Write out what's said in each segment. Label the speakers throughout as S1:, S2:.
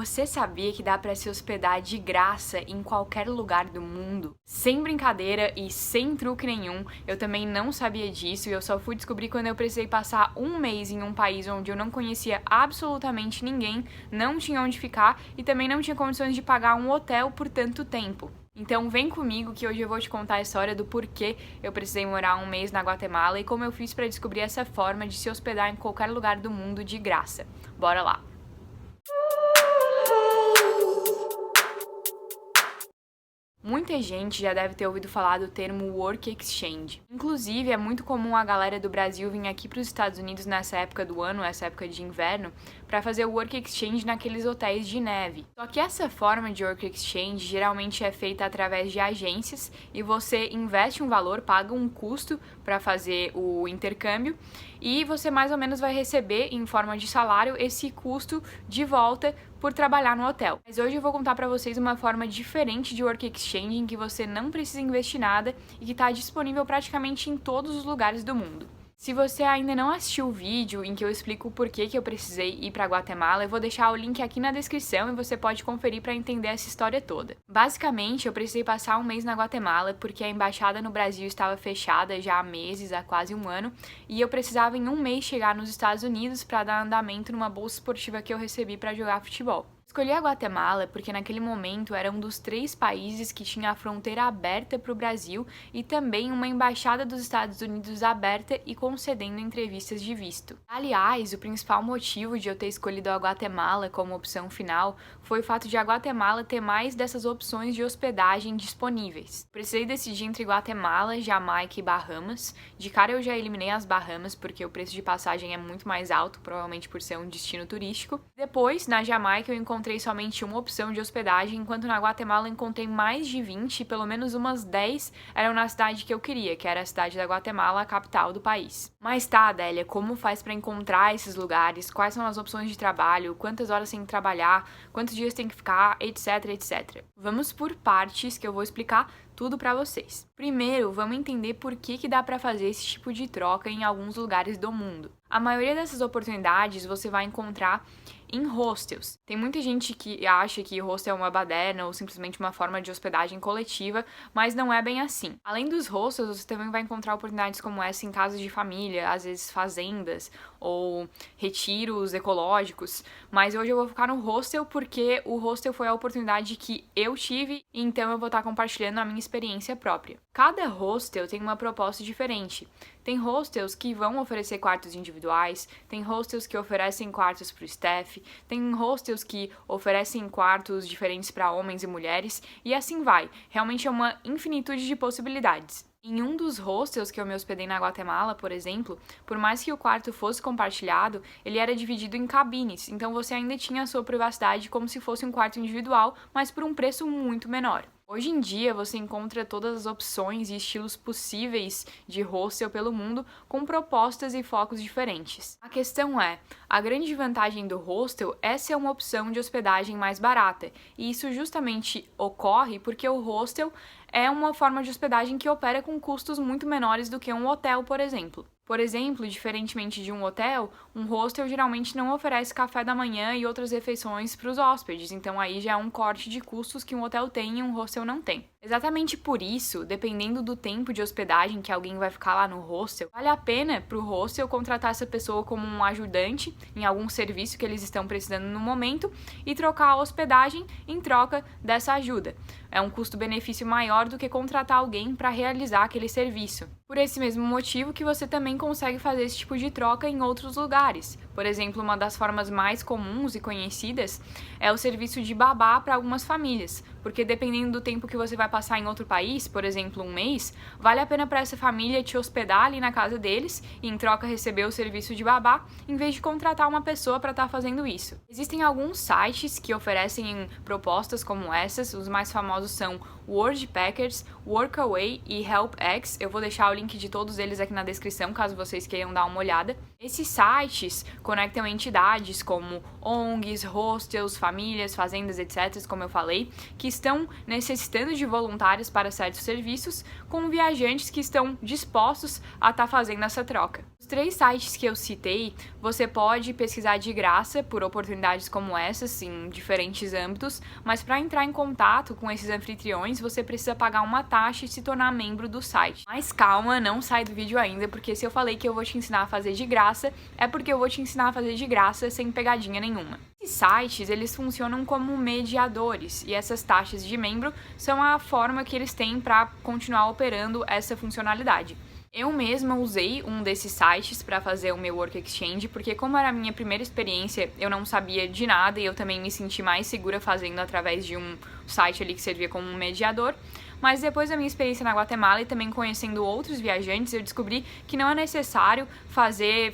S1: Você sabia que dá para se hospedar de graça em qualquer lugar do mundo? Sem brincadeira e sem truque nenhum. Eu também não sabia disso e eu só fui descobrir quando eu precisei passar um mês em um país onde eu não conhecia absolutamente ninguém, não tinha onde ficar e também não tinha condições de pagar um hotel por tanto tempo. Então vem comigo que hoje eu vou te contar a história do porquê eu precisei morar um mês na Guatemala e como eu fiz para descobrir essa forma de se hospedar em qualquer lugar do mundo de graça. Bora lá! Muita gente já deve ter ouvido falar do termo Work Exchange. Inclusive, é muito comum a galera do Brasil vir aqui para os Estados Unidos nessa época do ano, essa época de inverno, para fazer o Work Exchange naqueles hotéis de neve. Só que essa forma de Work Exchange geralmente é feita através de agências e você investe um valor, paga um custo para fazer o intercâmbio e você mais ou menos vai receber em forma de salário esse custo de volta por trabalhar no hotel. Mas hoje eu vou contar para vocês uma forma diferente de Work Exchange em que você não precisa investir nada e que está disponível praticamente em todos os lugares do mundo. Se você ainda não assistiu o vídeo em que eu explico o porquê que eu precisei ir para Guatemala, eu vou deixar o link aqui na descrição e você pode conferir para entender essa história toda. Basicamente, eu precisei passar um mês na Guatemala porque a embaixada no Brasil estava fechada já há meses, há quase um ano, e eu precisava em um mês chegar nos Estados Unidos para dar andamento numa bolsa esportiva que eu recebi para jogar futebol. Escolhi a Guatemala porque naquele momento era um dos 3 países que tinha a fronteira aberta para o Brasil e também uma embaixada dos Estados Unidos aberta e concedendo entrevistas de visto. Aliás, o principal motivo de eu ter escolhido a Guatemala como opção final foi o fato de a Guatemala ter mais dessas opções de hospedagem disponíveis. Precisei decidir entre Guatemala, Jamaica e Bahamas. De cara eu já eliminei as Bahamas porque o preço de passagem é muito mais alto, provavelmente por ser um destino turístico. Depois, na Jamaica eu encontrei somente uma opção de hospedagem, enquanto na Guatemala encontrei mais de 20 e pelo menos umas 10 eram na cidade que eu queria, que era a cidade da Guatemala, a capital do país. Mas tá, Adélia, como faz para encontrar esses lugares? Quais são as opções de trabalho? Quantas horas tem que trabalhar? Quantos dias tem que ficar? Etc, etc. Vamos por partes que eu vou explicar tudo para vocês. Primeiro, vamos entender por que dá para fazer esse tipo de troca em alguns lugares do mundo. A maioria dessas oportunidades você vai encontrar em hostels. Tem muita gente que acha que hostel é uma baderna ou simplesmente uma forma de hospedagem coletiva, mas não é bem assim. Além dos hostels, você também vai encontrar oportunidades como essa em casas de família, às vezes fazendas ou retiros ecológicos, mas hoje eu vou focar no hostel porque o hostel foi a oportunidade que eu tive, então eu vou estar compartilhando a minha experiência própria. Cada hostel tem uma proposta diferente. Tem hostels que vão oferecer quartos individuais, tem hostels que oferecem quartos para o staff, tem hostels que oferecem quartos diferentes para homens e mulheres, e assim vai. Realmente é uma infinitude de possibilidades. Em um dos hostels que eu me hospedei na Guatemala, por exemplo, por mais que o quarto fosse compartilhado, ele era dividido em cabines, então você ainda tinha a sua privacidade como se fosse um quarto individual, mas por um preço muito menor. Hoje em dia, você encontra todas as opções e estilos possíveis de hostel pelo mundo com propostas e focos diferentes. A questão é, a grande vantagem do hostel é ser uma opção de hospedagem mais barata, e isso justamente ocorre porque o hostel é uma forma de hospedagem que opera com custos muito menores do que um hotel, por exemplo. Por exemplo, diferentemente de um hotel, um hostel geralmente não oferece café da manhã e outras refeições para os hóspedes, então aí já é um corte de custos que um hotel tem e um hostel não tem. Exatamente por isso, dependendo do tempo de hospedagem que alguém vai ficar lá no hostel, vale a pena para o hostel contratar essa pessoa como um ajudante em algum serviço que eles estão precisando no momento e trocar a hospedagem em troca dessa ajuda. É um custo-benefício maior do que contratar alguém para realizar aquele serviço. Por esse mesmo motivo que você também consegue fazer esse tipo de troca em outros lugares. Por exemplo, uma das formas mais comuns e conhecidas é o serviço de babá para algumas famílias, porque dependendo do tempo que você vai passar em outro país, por exemplo, um mês, vale a pena para essa família te hospedar ali na casa deles e em troca receber o serviço de babá, em vez de contratar uma pessoa para estar fazendo isso. Existem alguns sites que oferecem propostas como essas, os mais famosos são Worldpackers, Workaway e HelpX. Eu vou deixar o link de todos eles aqui na descrição, caso vocês queiram dar uma olhada. Esses sites conectam entidades como ONGs, hostels, famílias, fazendas, etc., como eu falei, que estão necessitando de voluntários para certos serviços, com viajantes que estão dispostos a estar fazendo essa troca. Os 3 sites que eu citei, você pode pesquisar de graça por oportunidades como essas, em diferentes âmbitos, mas para entrar em contato com esses anfitriões, você precisa pagar uma taxa e se tornar membro do site. Mas calma, não sai do vídeo ainda, porque se eu falei que eu vou te ensinar a fazer de graça, é porque eu vou te ensinar a fazer de graça sem pegadinha nenhuma. Esses sites, eles funcionam como mediadores, e essas taxas de membro são a forma que eles têm para continuar operando essa funcionalidade. Eu mesma usei um desses sites para fazer o meu Work Exchange, porque como era a minha primeira experiência, eu não sabia de nada e eu também me senti mais segura fazendo através de um site ali que servia como um mediador. Mas depois da minha experiência na Guatemala e também conhecendo outros viajantes, eu descobri que não é necessário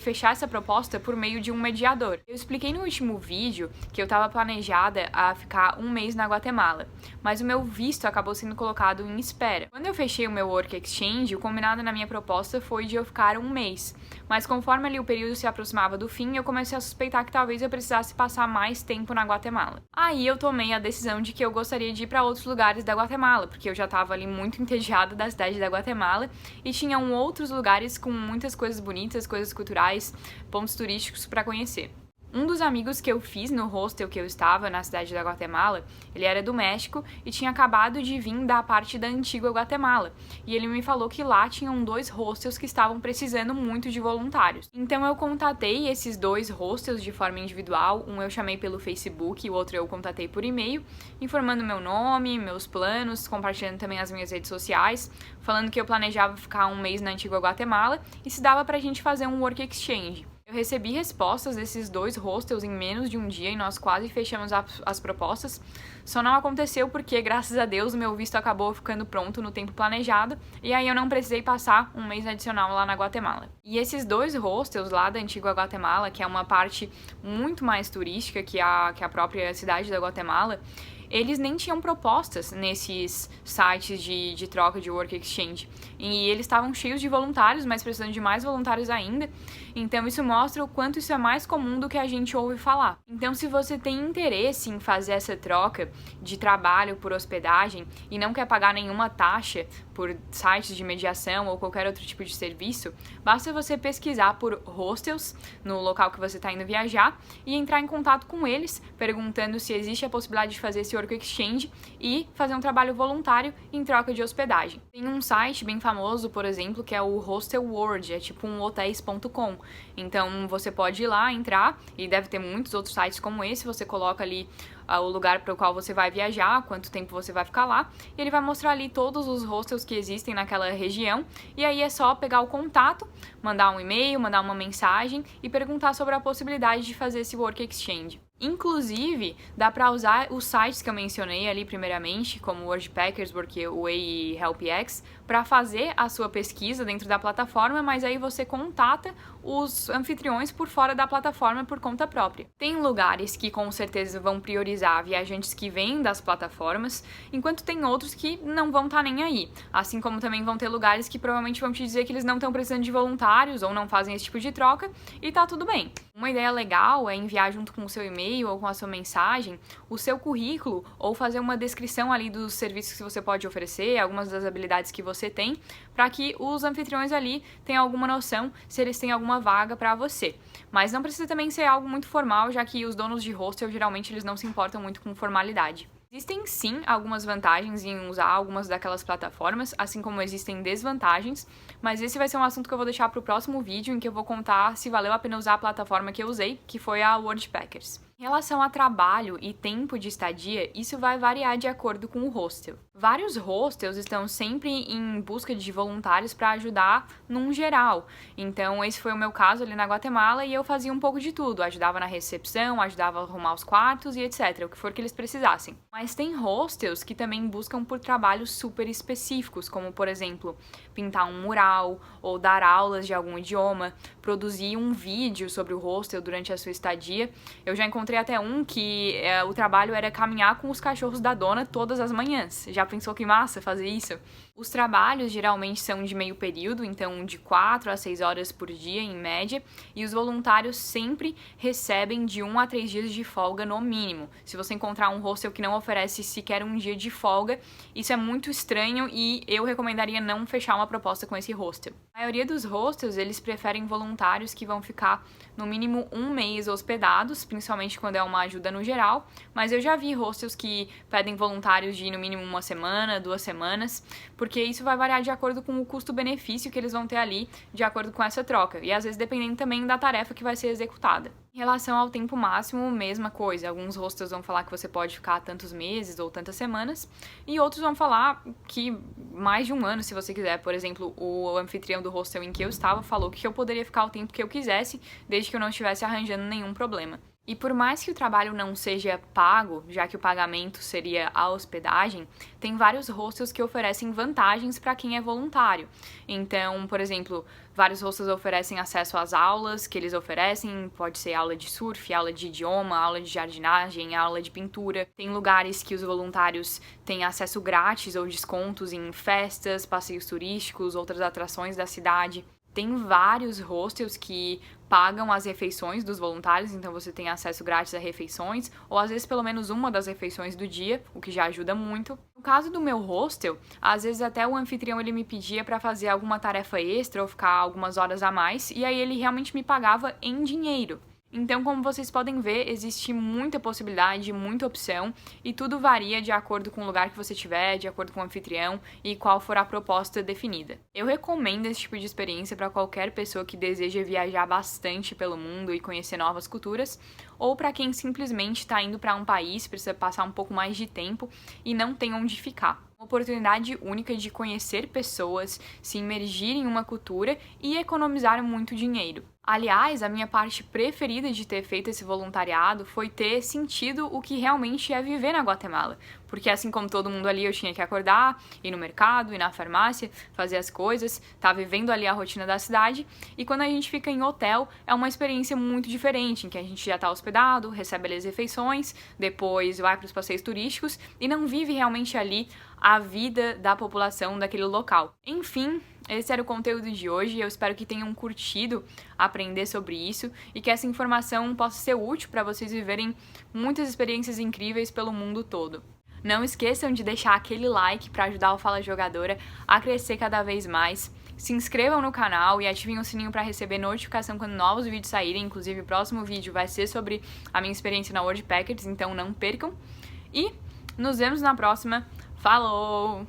S1: fechar essa proposta por meio de um mediador. Eu expliquei no último vídeo que eu estava planejada a ficar 1 mês na Guatemala, mas o meu visto acabou sendo colocado em espera. Quando eu fechei o meu Work Exchange, o combinado na minha proposta foi de eu ficar 1 mês, mas conforme ali o período se aproximava do fim, eu comecei a suspeitar que talvez eu precisasse passar mais tempo na Guatemala. Aí eu tomei a decisão de que eu gostaria de ir para outros lugares da Guatemala, porque eu já estava ali muito entediada da cidade da Guatemala e tinham outros lugares com muitas coisas bonitas, coisas culturais, pontos turísticos para conhecer. Um dos amigos que eu fiz no hostel que eu estava na cidade da Guatemala, ele era do México e tinha acabado de vir da parte da antiga Guatemala. E ele me falou que lá tinham 2 hostels que estavam precisando muito de voluntários. Então eu contatei esses 2 hostels de forma individual, um eu chamei pelo Facebook e o outro eu contatei por e-mail, informando meu nome, meus planos, compartilhando também as minhas redes sociais, falando que eu planejava ficar 1 mês na antiga Guatemala e se dava pra gente fazer um Work Exchange. Eu recebi respostas desses 2 hostels em menos de um dia e nós quase fechamos as propostas. Só não aconteceu porque, graças a Deus, o meu visto acabou ficando pronto no tempo planejado e aí eu não precisei passar 1 mês adicional lá na Guatemala. E esses 2 hostels lá da antiga Guatemala, que é uma parte muito mais turística que a própria cidade da Guatemala, eles nem tinham propostas nesses sites de troca de Work Exchange. E eles estavam cheios de voluntários, mas precisando de mais voluntários ainda. Então isso mostra o quanto isso é mais comum do que a gente ouve falar. Então se você tem interesse em fazer essa troca de trabalho por hospedagem e não quer pagar nenhuma taxa por sites de mediação ou qualquer outro tipo de serviço, basta você pesquisar por hostels no local que você está indo viajar e entrar em contato com eles, perguntando se existe a possibilidade de fazer esse Work Exchange e fazer um trabalho voluntário em troca de hospedagem. Tem um site bem famoso, por exemplo, que é o Hostel World, é tipo um hotéis.com. Então você pode ir lá, entrar, e deve ter muitos outros sites como esse, você coloca ali o lugar para o qual você vai viajar, quanto tempo você vai ficar lá, e ele vai mostrar ali todos os hostels que existem naquela região, e aí é só pegar o contato, mandar um e-mail, mandar uma mensagem e perguntar sobre a possibilidade de fazer esse Work Exchange. Inclusive, dá para usar os sites que eu mencionei ali primeiramente, como o Worldpackers, Workaway e HelpX, para fazer a sua pesquisa dentro da plataforma, mas aí você contata os anfitriões por fora da plataforma por conta própria. Tem lugares que com certeza vão priorizar viajantes que vêm das plataformas, enquanto tem outros que não vão estar nem aí. Assim como também vão ter lugares que provavelmente vão te dizer que eles não estão precisando de voluntários ou não fazem esse tipo de troca, e tá tudo bem. Uma ideia legal é enviar junto com o seu e-mail ou com a sua mensagem o seu currículo ou fazer uma descrição ali dos serviços que você pode oferecer, algumas das habilidades que você tem, para que os anfitriões ali tenham alguma noção se eles têm alguma vaga para você. Mas não precisa também ser algo muito formal, já que os donos de hostel geralmente eles não se importam muito com formalidade. Existem sim algumas vantagens em usar algumas daquelas plataformas, assim como existem desvantagens, mas esse vai ser um assunto que eu vou deixar para o próximo vídeo, em que eu vou contar se valeu a pena usar a plataforma que eu usei, que foi a Worldpackers. Em relação a trabalho e tempo de estadia, isso vai variar de acordo com o hostel. Vários hostels estão sempre em busca de voluntários para ajudar num geral. Então, esse foi o meu caso ali na Guatemala e eu fazia um pouco de tudo. Ajudava na recepção, ajudava a arrumar os quartos e etc. O que for que eles precisassem. Mas tem hostels que também buscam por trabalhos super específicos, como, por exemplo, pintar um mural ou dar aulas de algum idioma, produzir um vídeo sobre o hostel durante a sua estadia. Eu já encontrei encontrei até um que o trabalho era caminhar com os cachorros da dona todas as manhãs. Já pensou que massa fazer isso? Os trabalhos geralmente são de meio período, então de 4 a 6 horas por dia, em média, e os voluntários sempre recebem de 1 a 3 dias de folga no mínimo. Se você encontrar um hostel que não oferece sequer um dia de folga, isso é muito estranho e eu recomendaria não fechar uma proposta com esse hostel. A maioria dos hostels, eles preferem voluntários que vão ficar no mínimo um mês hospedados, principalmente quando é uma ajuda no geral, mas eu já vi hostels que pedem voluntários de no mínimo 1 semana, 2 semanas, porque isso vai variar de acordo com o custo-benefício que eles vão ter ali, de acordo com essa troca, e às vezes dependendo também da tarefa que vai ser executada. Em relação ao tempo máximo, mesma coisa. Alguns hostels vão falar que você pode ficar tantos meses ou tantas semanas, e outros vão falar que mais de um ano, se você quiser. Por exemplo, o anfitrião do hostel em que eu estava falou que eu poderia ficar o tempo que eu quisesse, desde que eu não estivesse arranjando nenhum problema. E por mais que o trabalho não seja pago, já que o pagamento seria a hospedagem, tem vários hostels que oferecem vantagens para quem é voluntário. Então, por exemplo, vários hostels oferecem acesso às aulas que eles oferecem, pode ser aula de surf, aula de idioma, aula de jardinagem, aula de pintura. Tem lugares que os voluntários têm acesso grátis ou descontos em festas, passeios turísticos, outras atrações da cidade. Tem vários hostels que pagam as refeições dos voluntários, então você tem acesso grátis a refeições, ou às vezes pelo menos uma das refeições do dia, o que já ajuda muito. No caso do meu hostel, às vezes até o anfitrião ele me pedia para fazer alguma tarefa extra ou ficar algumas horas a mais, e aí ele realmente me pagava em dinheiro. Então, como vocês podem ver, existe muita possibilidade, muita opção, e tudo varia de acordo com o lugar que você tiver, de acordo com o anfitrião e qual for a proposta definida. Eu recomendo esse tipo de experiência para qualquer pessoa que deseja viajar bastante pelo mundo e conhecer novas culturas, ou para quem simplesmente está indo para um país, precisa passar um pouco mais de tempo e não tem onde ficar. Uma oportunidade única de conhecer pessoas, se imergir em uma cultura e economizar muito dinheiro. Aliás, a minha parte preferida de ter feito esse voluntariado foi ter sentido o que realmente é viver na Guatemala. Porque assim como todo mundo ali, eu tinha que acordar, ir no mercado, ir na farmácia, fazer as coisas, tá vivendo ali a rotina da cidade. E quando a gente fica em hotel, é uma experiência muito diferente, em que a gente já tá hospedado, recebe ali as refeições, depois vai para os passeios turísticos e não vive realmente ali a vida da população daquele local. Enfim, esse era o conteúdo de hoje. Eu espero que tenham curtido aprender sobre isso e que essa informação possa ser útil para vocês viverem muitas experiências incríveis pelo mundo todo. Não esqueçam de deixar aquele like para ajudar o Fala Jogadora a crescer cada vez mais. Se inscrevam no canal e ativem o sininho para receber notificação quando novos vídeos saírem. Inclusive, o próximo vídeo vai ser sobre a minha experiência na World Packers, então não percam. E nos vemos na próxima. Falou!